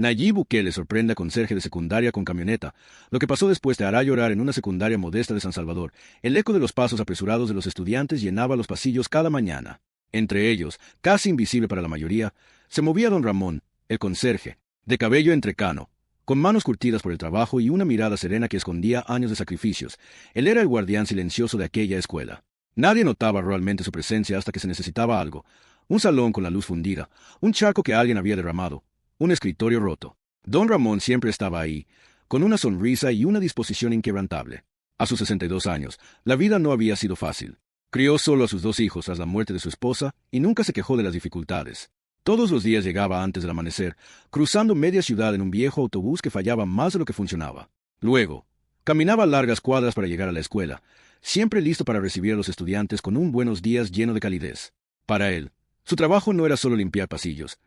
Nayib Bukele sorprende a conserje de secundaria con camioneta. Lo que pasó después te hará llorar en una secundaria modesta de San Salvador. El eco de los pasos apresurados de los estudiantes llenaba los pasillos cada mañana. Entre ellos, casi invisible para la mayoría, se movía don Ramón, el conserje, de cabello entrecano, con manos curtidas por el trabajo y una mirada serena que escondía años de sacrificios. Él era el guardián silencioso de aquella escuela. Nadie notaba realmente su presencia hasta que se necesitaba algo. Un salón con la luz fundida, un charco que alguien había derramado, un escritorio roto. Don Ramón siempre estaba ahí, con una sonrisa y una disposición inquebrantable. A sus 62 años, la vida no había sido fácil. Crió solo a sus 2 hijos tras la muerte de su esposa y nunca se quejó de las dificultades. Todos los días llegaba antes del amanecer, cruzando media ciudad en un viejo autobús que fallaba más de lo que funcionaba. Luego, caminaba largas cuadras para llegar a la escuela, siempre listo para recibir a los estudiantes con un buenos días lleno de calidez. Para él, su trabajo no era solo limpiar pasillos.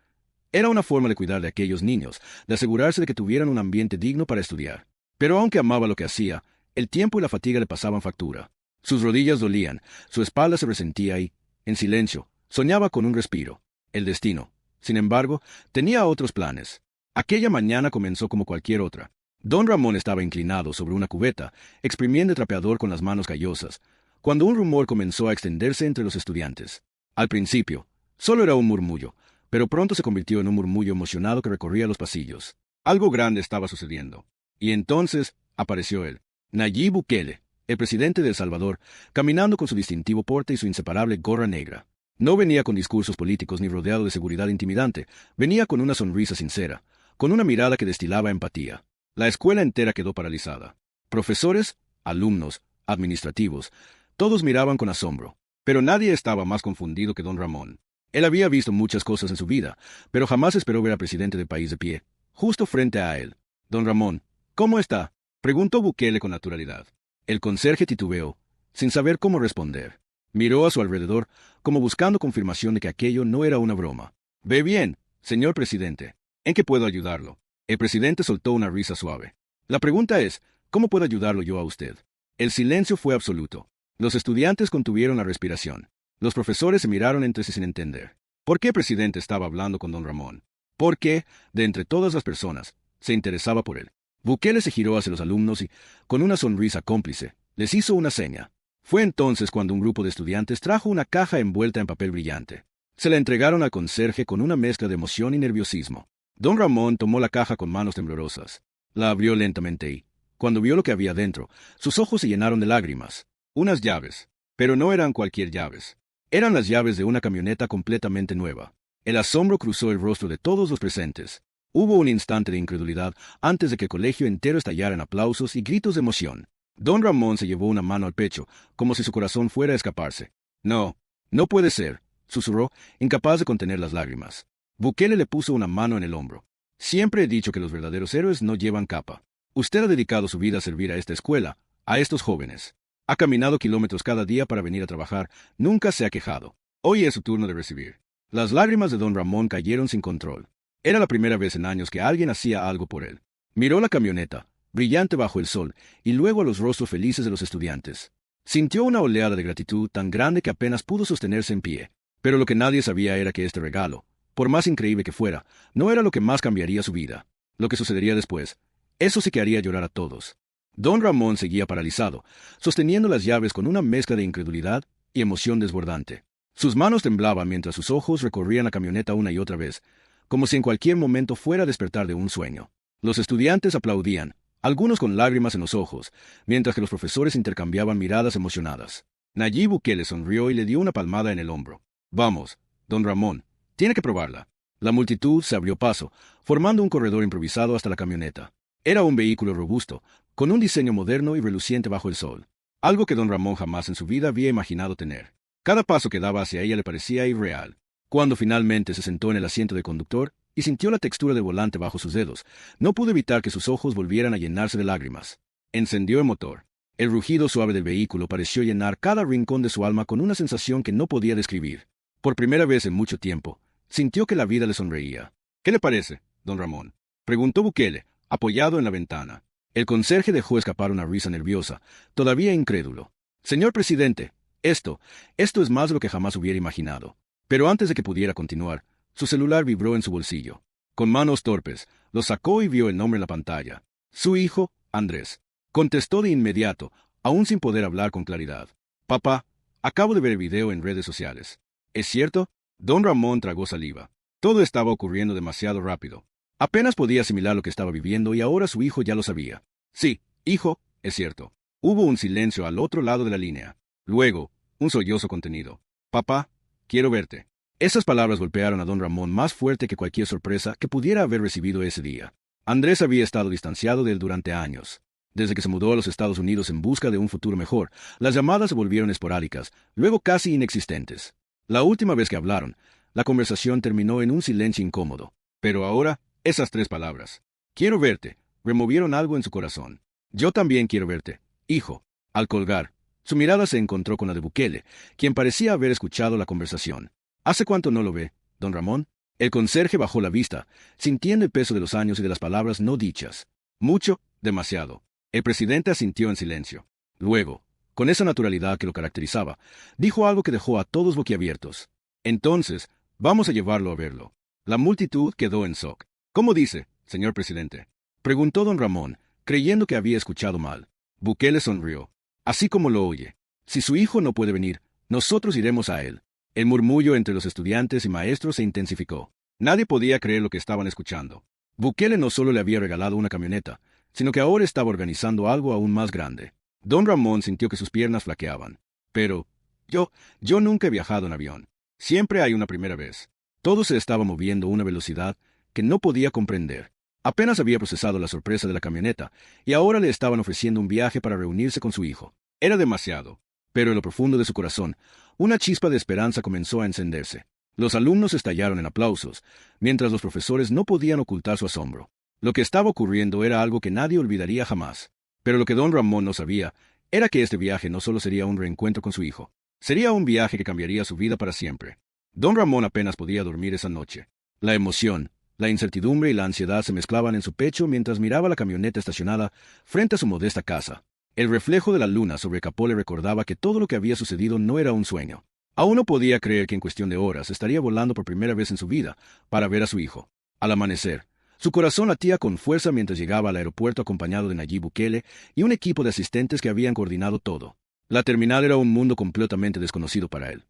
Era una forma de cuidar de aquellos niños, de asegurarse de que tuvieran un ambiente digno para estudiar. Pero aunque amaba lo que hacía, el tiempo y la fatiga le pasaban factura. Sus rodillas dolían, su espalda se resentía y, en silencio, soñaba con un respiro. El destino, sin embargo, tenía otros planes. Aquella mañana comenzó como cualquier otra. Don Ramón estaba inclinado sobre una cubeta, exprimiendo el trapeador con las manos callosas, cuando un rumor comenzó a extenderse entre los estudiantes. Al principio, solo era un murmullo, pero pronto se convirtió en un murmullo emocionado que recorría los pasillos. Algo grande estaba sucediendo. Y entonces apareció él, Nayib Bukele, el presidente de El Salvador, caminando con su distintivo porte y su inseparable gorra negra. No venía con discursos políticos ni rodeado de seguridad intimidante, venía con una sonrisa sincera, con una mirada que destilaba empatía. La escuela entera quedó paralizada. Profesores, alumnos, administrativos, todos miraban con asombro, pero nadie estaba más confundido que don Ramón. Él había visto muchas cosas en su vida, pero jamás esperó ver al presidente del país de pie, justo frente a él. Don Ramón, ¿cómo está?, preguntó Bukele con naturalidad. El conserje titubeó, sin saber cómo responder. Miró a su alrededor, como buscando confirmación de que aquello no era una broma. «Ve bien, señor presidente. ¿En qué puedo ayudarlo?». El presidente soltó una risa suave. «La pregunta es, ¿cómo puedo ayudarlo yo a usted?». El silencio fue absoluto. Los estudiantes contuvieron la respiración. Los profesores se miraron entre sí sin entender. ¿Por qué el presidente estaba hablando con don Ramón? ¿Por qué, de entre todas las personas, se interesaba por él? Bukele se giró hacia los alumnos y, con una sonrisa cómplice, les hizo una seña. Fue entonces cuando un grupo de estudiantes trajo una caja envuelta en papel brillante. Se la entregaron al conserje con una mezcla de emoción y nerviosismo. Don Ramón tomó la caja con manos temblorosas. La abrió lentamente y, cuando vio lo que había dentro, sus ojos se llenaron de lágrimas. Unas llaves. Pero no eran cualquier llaves. Eran las llaves de una camioneta completamente nueva. El asombro cruzó el rostro de todos los presentes. Hubo un instante de incredulidad antes de que el colegio entero estallara en aplausos y gritos de emoción. Don Ramón se llevó una mano al pecho, como si su corazón fuera a escaparse. «No, no puede ser», susurró, incapaz de contener las lágrimas. Bukele le puso una mano en el hombro. «Siempre he dicho que los verdaderos héroes no llevan capa. Usted ha dedicado su vida a servir a esta escuela, a estos jóvenes. Ha caminado kilómetros cada día para venir a trabajar, nunca se ha quejado. Hoy es su turno de recibir». Las lágrimas de don Ramón cayeron sin control. Era la primera vez en años que alguien hacía algo por él. Miró la camioneta, brillante bajo el sol, y luego a los rostros felices de los estudiantes. Sintió una oleada de gratitud tan grande que apenas pudo sostenerse en pie. Pero lo que nadie sabía era que este regalo, por más increíble que fuera, no era lo que más cambiaría su vida. Lo que sucedería después, eso sí que haría llorar a todos. Don Ramón seguía paralizado, sosteniendo las llaves con una mezcla de incredulidad y emoción desbordante. Sus manos temblaban mientras sus ojos recorrían la camioneta una y otra vez, como si en cualquier momento fuera a despertar de un sueño. Los estudiantes aplaudían, algunos con lágrimas en los ojos, mientras que los profesores intercambiaban miradas emocionadas. Nayib Bukele sonrió y le dio una palmada en el hombro. «Vamos, don Ramón, tiene que probarla». La multitud se abrió paso, formando un corredor improvisado hasta la camioneta. Era un vehículo robusto, con un diseño moderno y reluciente bajo el sol. Algo que don Ramón jamás en su vida había imaginado tener. Cada paso que daba hacia ella le parecía irreal. Cuando finalmente se sentó en el asiento del conductor y sintió la textura del volante bajo sus dedos, no pudo evitar que sus ojos volvieran a llenarse de lágrimas. Encendió el motor. El rugido suave del vehículo pareció llenar cada rincón de su alma con una sensación que no podía describir. Por primera vez en mucho tiempo, sintió que la vida le sonreía. «¿Qué le parece, don Ramón?», preguntó Bukele, apoyado en la ventana. El conserje dejó escapar una risa nerviosa, todavía incrédulo. «Señor presidente, esto es más de lo que jamás hubiera imaginado». Pero antes de que pudiera continuar, su celular vibró en su bolsillo. Con manos torpes, lo sacó y vio el nombre en la pantalla. Su hijo, Andrés. Contestó de inmediato, aún sin poder hablar con claridad. Papá, acabo de ver el video en redes sociales. ¿Es cierto? Don Ramón tragó saliva. Todo estaba ocurriendo demasiado rápido. Apenas podía asimilar lo que estaba viviendo y ahora su hijo ya lo sabía. Sí, hijo, es cierto. Hubo un silencio al otro lado de la línea. Luego, un sollozo contenido. Papá, quiero verte. Esas palabras golpearon a don Ramón más fuerte que cualquier sorpresa que pudiera haber recibido ese día. Andrés había estado distanciado de él durante años. Desde que se mudó a los Estados Unidos en busca de un futuro mejor, las llamadas se volvieron esporádicas, luego casi inexistentes. La última vez que hablaron, la conversación terminó en un silencio incómodo. Pero ahora, esas 3 palabras. Quiero verte, removieron algo en su corazón. Yo también quiero verte, hijo. Al colgar, su mirada se encontró con la de Bukele, quien parecía haber escuchado la conversación. ¿Hace cuánto no lo ve, don Ramón? El conserje bajó la vista, sintiendo el peso de los años y de las palabras no dichas. Mucho, demasiado. El presidente asintió en silencio. Luego, con esa naturalidad que lo caracterizaba, dijo algo que dejó a todos boquiabiertos. Entonces, vamos a llevarlo a verlo. La multitud quedó en shock. ¿Cómo dice, señor presidente? Preguntó don Ramón, creyendo que había escuchado mal. Bukele sonrió. Así como lo oye. Si su hijo no puede venir, nosotros iremos a él. El murmullo entre los estudiantes y maestros se intensificó. Nadie podía creer lo que estaban escuchando. Bukele no solo le había regalado una camioneta, sino que ahora estaba organizando algo aún más grande. Don Ramón sintió que sus piernas flaqueaban. Pero, yo nunca he viajado en avión. Siempre hay una primera vez. Todo se estaba moviendo a una velocidad que no podía comprender. Apenas había procesado la sorpresa de la camioneta, y ahora le estaban ofreciendo un viaje para reunirse con su hijo. Era demasiado. Pero en lo profundo de su corazón, una chispa de esperanza comenzó a encenderse. Los alumnos estallaron en aplausos, mientras los profesores no podían ocultar su asombro. Lo que estaba ocurriendo era algo que nadie olvidaría jamás. Pero lo que don Ramón no sabía era que este viaje no solo sería un reencuentro con su hijo. Sería un viaje que cambiaría su vida para siempre. Don Ramón apenas podía dormir esa noche. La emoción, la incertidumbre y la ansiedad se mezclaban en su pecho mientras miraba la camioneta estacionada frente a su modesta casa. El reflejo de la luna sobre el capó le recordaba que todo lo que había sucedido no era un sueño. Aún no podía creer que en cuestión de horas estaría volando por primera vez en su vida para ver a su hijo. Al amanecer, su corazón latía con fuerza mientras llegaba al aeropuerto acompañado de Nayib Bukele y un equipo de asistentes que habían coordinado todo. La terminal era un mundo completamente desconocido para él.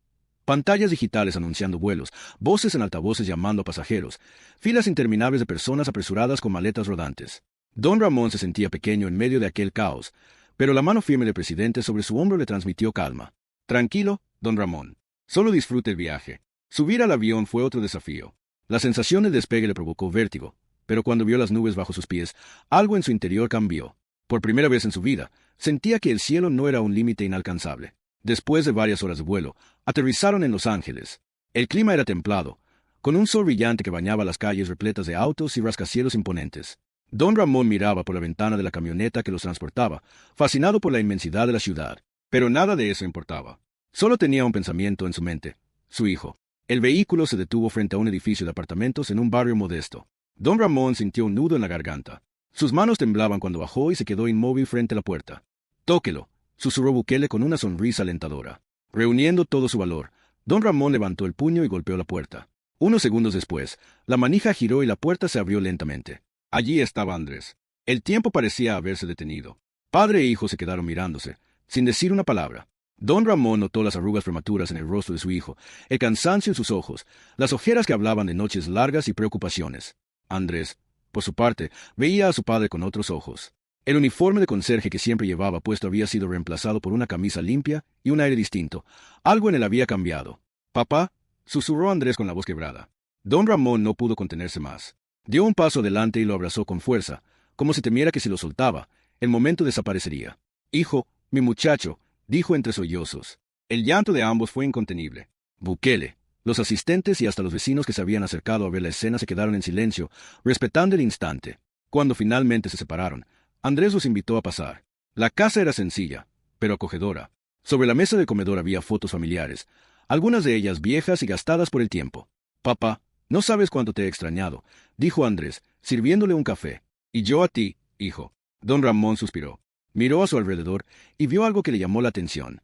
Pantallas digitales anunciando vuelos, voces en altavoces llamando a pasajeros, filas interminables de personas apresuradas con maletas rodantes. Don Ramón se sentía pequeño en medio de aquel caos, pero la mano firme del presidente sobre su hombro le transmitió calma. Tranquilo, don Ramón. Solo disfrute el viaje. Subir al avión fue otro desafío. La sensación del despegue le provocó vértigo, pero cuando vio las nubes bajo sus pies, algo en su interior cambió. Por primera vez en su vida, sentía que el cielo no era un límite inalcanzable. Después de varias horas de vuelo, aterrizaron en Los Ángeles. El clima era templado, con un sol brillante que bañaba las calles repletas de autos y rascacielos imponentes. Don Ramón miraba por la ventana de la camioneta que los transportaba, fascinado por la inmensidad de la ciudad. Pero nada de eso importaba. Solo tenía un pensamiento en su mente: su hijo. El vehículo se detuvo frente a un edificio de apartamentos en un barrio modesto. Don Ramón sintió un nudo en la garganta. Sus manos temblaban cuando bajó y se quedó inmóvil frente a la puerta. Tóquelo, susurró Bukele con una sonrisa alentadora. Reuniendo todo su valor, don Ramón levantó el puño y golpeó la puerta. Unos segundos después, la manija giró y la puerta se abrió lentamente. Allí estaba Andrés. El tiempo parecía haberse detenido. Padre e hijo se quedaron mirándose, sin decir una palabra. Don Ramón notó las arrugas prematuras en el rostro de su hijo, el cansancio en sus ojos, las ojeras que hablaban de noches largas y preocupaciones. Andrés, por su parte, veía a su padre con otros ojos. El uniforme de conserje que siempre llevaba puesto había sido reemplazado por una camisa limpia y un aire distinto. Algo en él había cambiado. «Papá», susurró Andrés con la voz quebrada. Don Ramón no pudo contenerse más. Dio un paso adelante y lo abrazó con fuerza, como si temiera que si lo soltaba, el momento desaparecería. «Hijo, mi muchacho», dijo entre sollozos. El llanto de ambos fue incontenible. Bukele, los asistentes y hasta los vecinos que se habían acercado a ver la escena se quedaron en silencio, respetando el instante. Cuando finalmente se separaron, Andrés los invitó a pasar. La casa era sencilla, pero acogedora. Sobre la mesa del comedor había fotos familiares, algunas de ellas viejas y gastadas por el tiempo. «Papá, no sabes cuánto te he extrañado», dijo Andrés, sirviéndole un café. «Y yo a ti, hijo». Don Ramón suspiró. Miró a su alrededor y vio algo que le llamó la atención.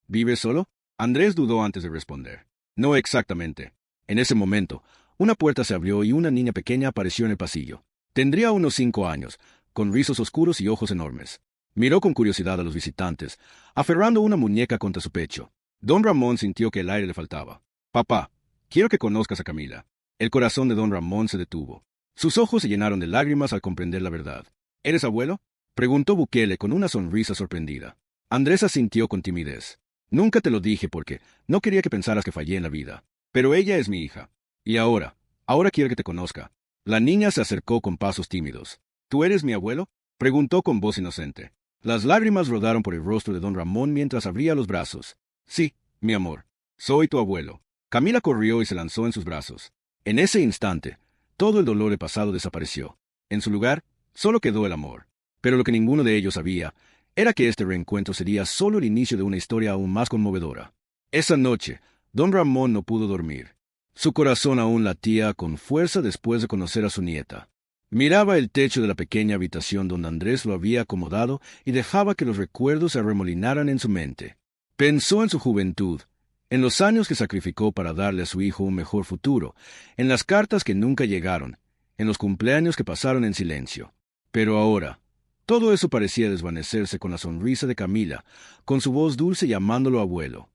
«¿Vives solo?». Andrés dudó antes de responder. «No exactamente». En ese momento, una puerta se abrió y una niña pequeña apareció en el pasillo. Tendría unos 5 años, con rizos oscuros y ojos enormes. Miró con curiosidad a los visitantes, aferrando una muñeca contra su pecho. Don Ramón sintió que el aire le faltaba. «Papá, quiero que conozcas a Camila». El corazón de don Ramón se detuvo. Sus ojos se llenaron de lágrimas al comprender la verdad. «¿Eres abuelo?», preguntó Bukele con una sonrisa sorprendida. Andrés asintió con timidez. «Nunca te lo dije porque no quería que pensaras que fallé en la vida. Pero ella es mi hija. Y ahora quiero que te conozca». La niña se acercó con pasos tímidos. «¿Tú eres mi abuelo?», preguntó con voz inocente. Las lágrimas rodaron por el rostro de don Ramón mientras abría los brazos. «Sí, mi amor, soy tu abuelo». Camila corrió y se lanzó en sus brazos. En ese instante, todo el dolor del pasado desapareció. En su lugar, solo quedó el amor. Pero lo que ninguno de ellos sabía era que este reencuentro sería solo el inicio de una historia aún más conmovedora. Esa noche, don Ramón no pudo dormir. Su corazón aún latía con fuerza después de conocer a su nieta. Miraba el techo de la pequeña habitación donde Andrés lo había acomodado y dejaba que los recuerdos se arremolinaran en su mente. Pensó en su juventud, en los años que sacrificó para darle a su hijo un mejor futuro, en las cartas que nunca llegaron, en los cumpleaños que pasaron en silencio. Pero ahora, todo eso parecía desvanecerse con la sonrisa de Camila, con su voz dulce llamándolo abuelo.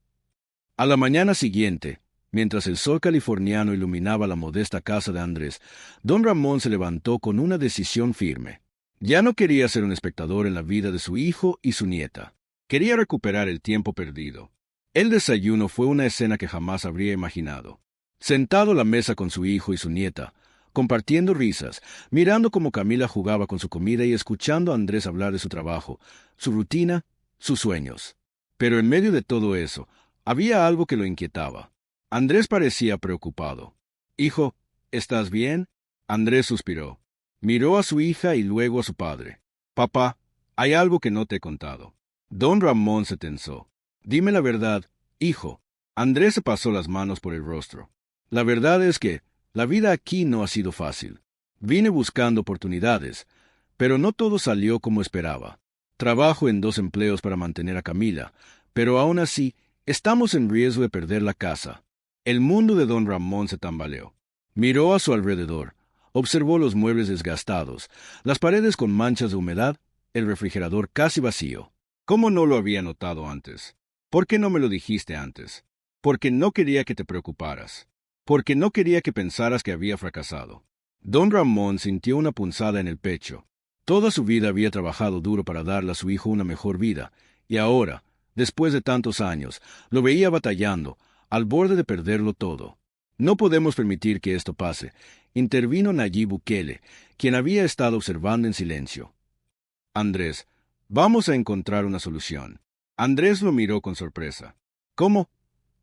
A la mañana siguiente, mientras el sol californiano iluminaba la modesta casa de Andrés, don Ramón se levantó con una decisión firme. Ya no quería ser un espectador en la vida de su hijo y su nieta. Quería recuperar el tiempo perdido. El desayuno fue una escena que jamás habría imaginado. Sentado a la mesa con su hijo y su nieta, compartiendo risas, mirando cómo Camila jugaba con su comida y escuchando a Andrés hablar de su trabajo, su rutina, sus sueños. Pero en medio de todo eso, había algo que lo inquietaba. Andrés parecía preocupado. «Hijo, ¿estás bien?», Andrés suspiró. Miró a su hija y luego a su padre. «Papá, hay algo que no te he contado». Don Ramón se tensó. «Dime la verdad, hijo». Andrés se pasó las manos por el rostro. «La verdad es que la vida aquí no ha sido fácil. Vine buscando oportunidades, pero no todo salió como esperaba. Trabajo en 2 empleos para mantener a Camila, pero aún así estamos en riesgo de perder la casa». El mundo de don Ramón se tambaleó. Miró a su alrededor, observó los muebles desgastados, las paredes con manchas de humedad, el refrigerador casi vacío. ¿Cómo no lo había notado antes? ¿Por qué no me lo dijiste antes? Porque no quería que te preocuparas. Porque no quería que pensaras que había fracasado. Don Ramón sintió una punzada en el pecho. Toda su vida había trabajado duro para darle a su hijo una mejor vida, y ahora, después de tantos años, lo veía batallando, al borde de perderlo todo. «No podemos permitir que esto pase», intervino Nayib Bukele, quien había estado observando en silencio. «Andrés, vamos a encontrar una solución». Andrés lo miró con sorpresa. «¿Cómo?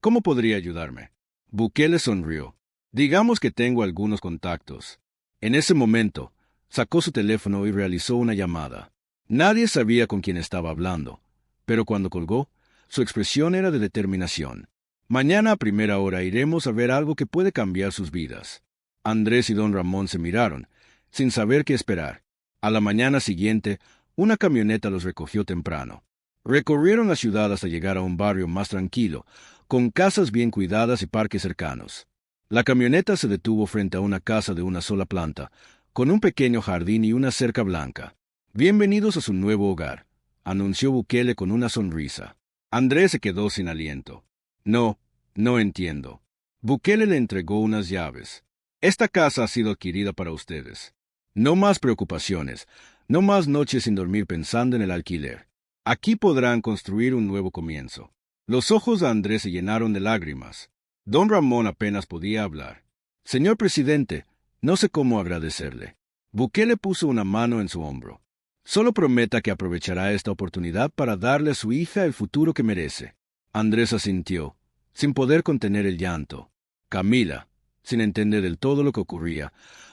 ¿Cómo podría ayudarme?». Bukele sonrió. «Digamos que tengo algunos contactos». En ese momento, sacó su teléfono y realizó una llamada. Nadie sabía con quién estaba hablando, pero cuando colgó, su expresión era de determinación. «Mañana a primera hora iremos a ver algo que puede cambiar sus vidas». Andrés y don Ramón se miraron, sin saber qué esperar. A la mañana siguiente, una camioneta los recogió temprano. Recorrieron la ciudad hasta llegar a un barrio más tranquilo, con casas bien cuidadas y parques cercanos. La camioneta se detuvo frente a una casa de una sola planta, con un pequeño jardín y una cerca blanca. «Bienvenidos a su nuevo hogar», anunció Bukele con una sonrisa. Andrés se quedó sin aliento. No entiendo». Bukele le entregó unas llaves. «Esta casa ha sido adquirida para ustedes. No más preocupaciones, no más noches sin dormir pensando en el alquiler. Aquí podrán construir un nuevo comienzo». Los ojos de Andrés se llenaron de lágrimas. Don Ramón apenas podía hablar. «Señor presidente, no sé cómo agradecerle». Bukele puso una mano en su hombro. «Solo prometa que aprovechará esta oportunidad para darle a su hija el futuro que merece». Andrés asintió, sin poder contener el llanto. Camila, sin entender del todo lo que ocurría,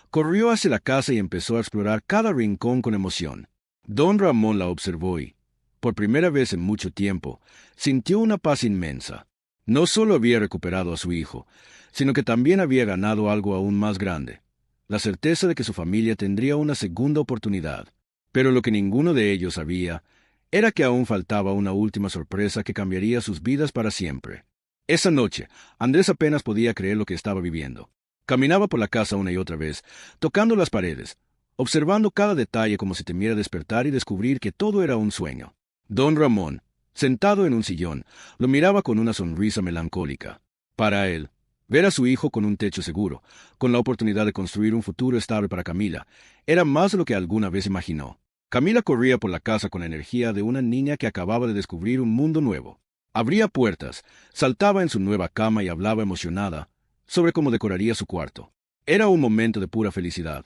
corrió hacia la casa y empezó a explorar cada rincón con emoción. Don Ramón la observó y, por primera vez en mucho tiempo, sintió una paz inmensa. No solo había recuperado a su hijo, sino que también había ganado algo aún más grande, la certeza de que su familia tendría una segunda oportunidad. Pero lo que ninguno de ellos sabía era que aún faltaba una última sorpresa que cambiaría sus vidas para siempre. Esa noche, Andrés apenas podía creer lo que estaba viviendo. Caminaba por la casa una y otra vez, tocando las paredes, observando cada detalle como si temiera despertar y descubrir que todo era un sueño. Don Ramón, sentado en un sillón, lo miraba con una sonrisa melancólica. Para él, ver a su hijo con un techo seguro, con la oportunidad de construir un futuro estable para Camila, era más de lo que alguna vez imaginó. Camila corría por la casa con la energía de una niña que acababa de descubrir un mundo nuevo. Abría puertas, saltaba en su nueva cama y hablaba emocionada sobre cómo decoraría su cuarto. Era un momento de pura felicidad,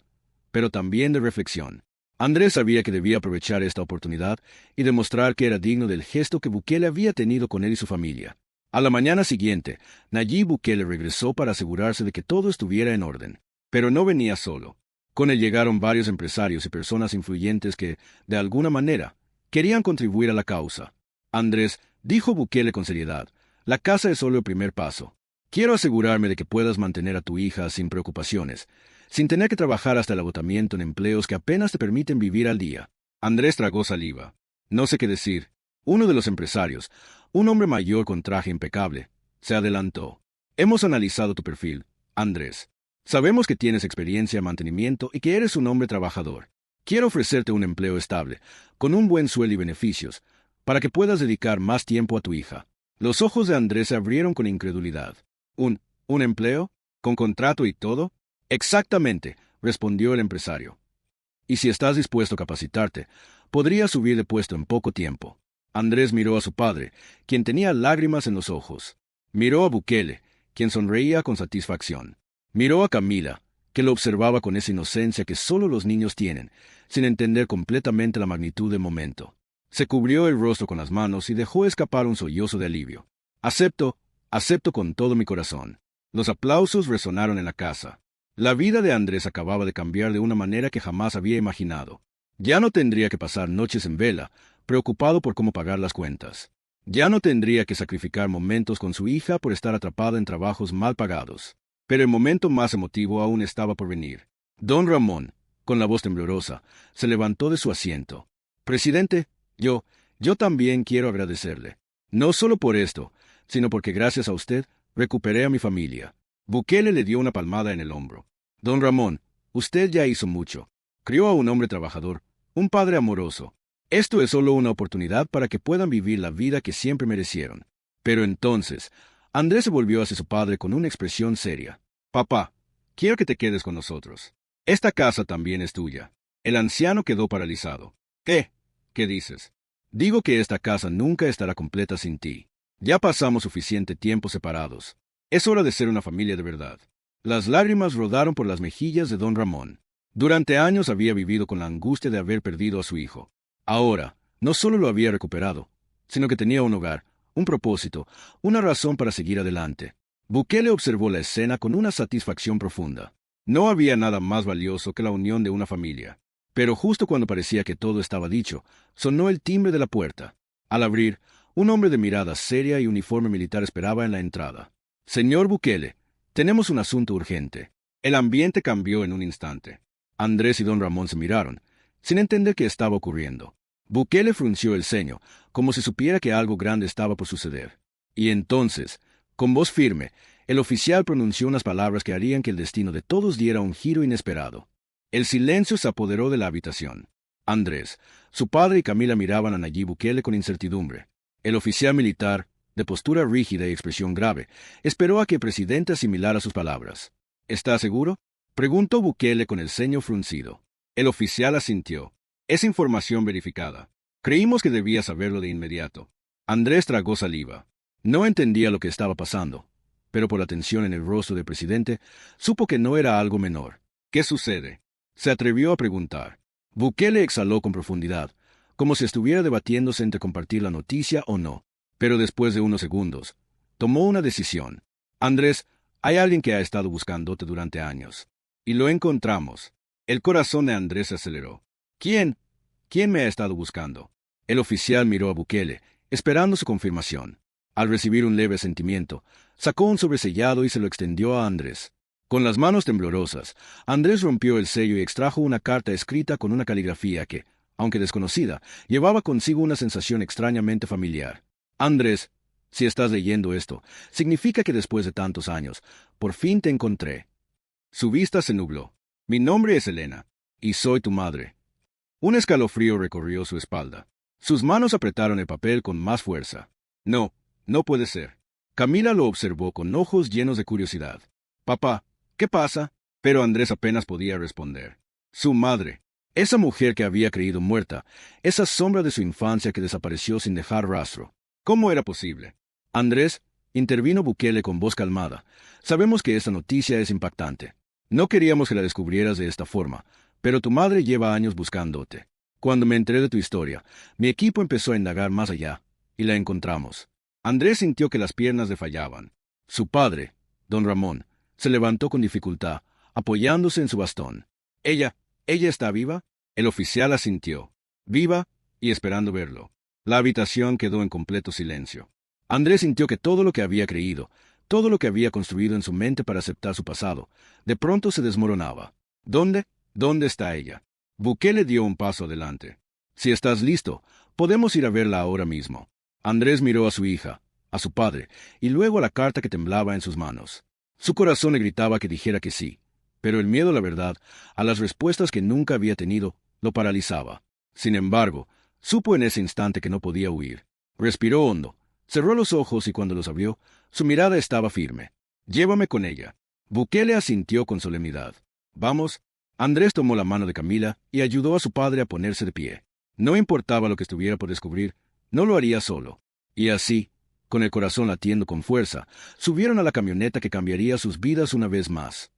pero también de reflexión. Andrés sabía que debía aprovechar esta oportunidad y demostrar que era digno del gesto que Bukele había tenido con él y su familia. A la mañana siguiente, Nayib Bukele regresó para asegurarse de que todo estuviera en orden. Pero no venía solo. Con él llegaron varios empresarios y personas influyentes que, de alguna manera, querían contribuir a la causa. Andrés, dijo Bukele con seriedad, la casa es solo el primer paso. Quiero asegurarme de que puedas mantener a tu hija sin preocupaciones, sin tener que trabajar hasta el agotamiento en empleos que apenas te permiten vivir al día. Andrés tragó saliva. No sé qué decir. Uno de los empresarios, un hombre mayor con traje impecable, se adelantó. Hemos analizado tu perfil, Andrés. Sabemos que tienes experiencia en mantenimiento y que eres un hombre trabajador. Quiero ofrecerte un empleo estable, con un buen sueldo y beneficios, para que puedas dedicar más tiempo a tu hija. Los ojos de Andrés se abrieron con incredulidad. ¿Un empleo? ¿Con contrato y todo? Exactamente, respondió el empresario. Y si estás dispuesto a capacitarte, podrías subir de puesto en poco tiempo. Andrés miró a su padre, quien tenía lágrimas en los ojos. Miró a Bukele, quien sonreía con satisfacción. Miró a Camila, que lo observaba con esa inocencia que solo los niños tienen, sin entender completamente la magnitud del momento. Se cubrió el rostro con las manos y dejó escapar un sollozo de alivio. Acepto con todo mi corazón. Los aplausos resonaron en la casa. La vida de Andrés acababa de cambiar de una manera que jamás había imaginado. Ya no tendría que pasar noches en vela, preocupado por cómo pagar las cuentas. Ya no tendría que sacrificar momentos con su hija por estar atrapada en trabajos mal pagados. Pero el momento más emotivo aún estaba por venir. Don Ramón, con la voz temblorosa, se levantó de su asiento. Presidente, yo también quiero agradecerle. No solo por esto, sino porque gracias a usted recuperé a mi familia. Bukele le dio una palmada en el hombro. Don Ramón, usted ya hizo mucho. Crió a un hombre trabajador, un padre amoroso. Esto es solo una oportunidad para que puedan vivir la vida que siempre merecieron. Pero entonces, Andrés se volvió hacia su padre con una expresión seria. Papá, quiero que te quedes con nosotros. Esta casa también es tuya. El anciano quedó paralizado. ¿Qué dices? Digo que esta casa nunca estará completa sin ti. Ya pasamos suficiente tiempo separados. Es hora de ser una familia de verdad. Las lágrimas rodaron por las mejillas de don Ramón. Durante años había vivido con la angustia de haber perdido a su hijo. Ahora, no solo lo había recuperado, sino que tenía un hogar, un propósito, una razón para seguir adelante. Bukele observó la escena con una satisfacción profunda. No había nada más valioso que la unión de una familia. Pero justo cuando parecía que todo estaba dicho, sonó el timbre de la puerta. Al abrir, un hombre de mirada seria y uniforme militar esperaba en la entrada. Señor Bukele, tenemos un asunto urgente. El ambiente cambió en un instante. Andrés y don Ramón se miraron, sin entender qué estaba ocurriendo. Bukele frunció el ceño, como si supiera que algo grande estaba por suceder. Y entonces, con voz firme, el oficial pronunció unas palabras que harían que el destino de todos diera un giro inesperado. El silencio se apoderó de la habitación. Andrés, su padre y Camila miraban a Nayib Bukele con incertidumbre. El oficial militar, de postura rígida y expresión grave, esperó a que el presidente asimilara sus palabras. ¿Está seguro?, preguntó Bukele con el ceño fruncido. El oficial asintió. Es información verificada. Creímos que debía saberlo de inmediato. Andrés tragó saliva. No entendía lo que estaba pasando, pero por la tensión en el rostro del presidente, supo que no era algo menor. ¿Qué sucede?, se atrevió a preguntar. Bukele exhaló con profundidad, como si estuviera debatiéndose entre compartir la noticia o no. Pero después de unos segundos, tomó una decisión. Andrés, hay alguien que ha estado buscándote durante años. Y lo encontramos. El corazón de Andrés se aceleró. ¿Quién? ¿Quién me ha estado buscando? El oficial miró a Bukele, esperando su confirmación. Al recibir un leve sentimiento, sacó un sobresellado y se lo extendió a Andrés. Con las manos temblorosas, Andrés rompió el sello y extrajo una carta escrita con una caligrafía que, aunque desconocida, llevaba consigo una sensación extrañamente familiar. Andrés, si estás leyendo esto, significa que después de tantos años, por fin te encontré. Su vista se nubló. Mi nombre es Elena, y soy tu madre. Un escalofrío recorrió su espalda. Sus manos apretaron el papel con más fuerza. No, no puede ser. Camila lo observó con ojos llenos de curiosidad. Papá, ¿qué pasa? Pero Andrés apenas podía responder. Su madre, esa mujer que había creído muerta, esa sombra de su infancia que desapareció sin dejar rastro. ¿Cómo era posible? Andrés, intervino Bukele con voz calmada. Sabemos que esta noticia es impactante. No queríamos que la descubrieras de esta forma, pero tu madre lleva años buscándote. Cuando me enteré de tu historia, mi equipo empezó a indagar más allá, y la encontramos. Andrés sintió que las piernas le fallaban. Su padre, don Ramón, se levantó con dificultad, apoyándose en su bastón. ¿Ella está viva? El oficial asintió. Viva y esperando verlo. La habitación quedó en completo silencio. Andrés sintió que todo lo que había creído, todo lo que había construido en su mente para aceptar su pasado, de pronto se desmoronaba. ¿Dónde? ¿Dónde está ella? Bukele dio un paso adelante. Si estás listo, podemos ir a verla ahora mismo. Andrés miró a su hija, a su padre, y luego a la carta que temblaba en sus manos. Su corazón le gritaba que dijera que sí, pero el miedo a la verdad, a las respuestas que nunca había tenido, lo paralizaba. Sin embargo, supo en ese instante que no podía huir. Respiró hondo, cerró los ojos y cuando los abrió, su mirada estaba firme. Llévame con ella. Bukele asintió con solemnidad. Vamos. Andrés tomó la mano de Camila y ayudó a su padre a ponerse de pie. No importaba lo que estuviera por descubrir, no lo haría solo. Y así, con el corazón latiendo con fuerza, subieron a la camioneta que cambiaría sus vidas una vez más.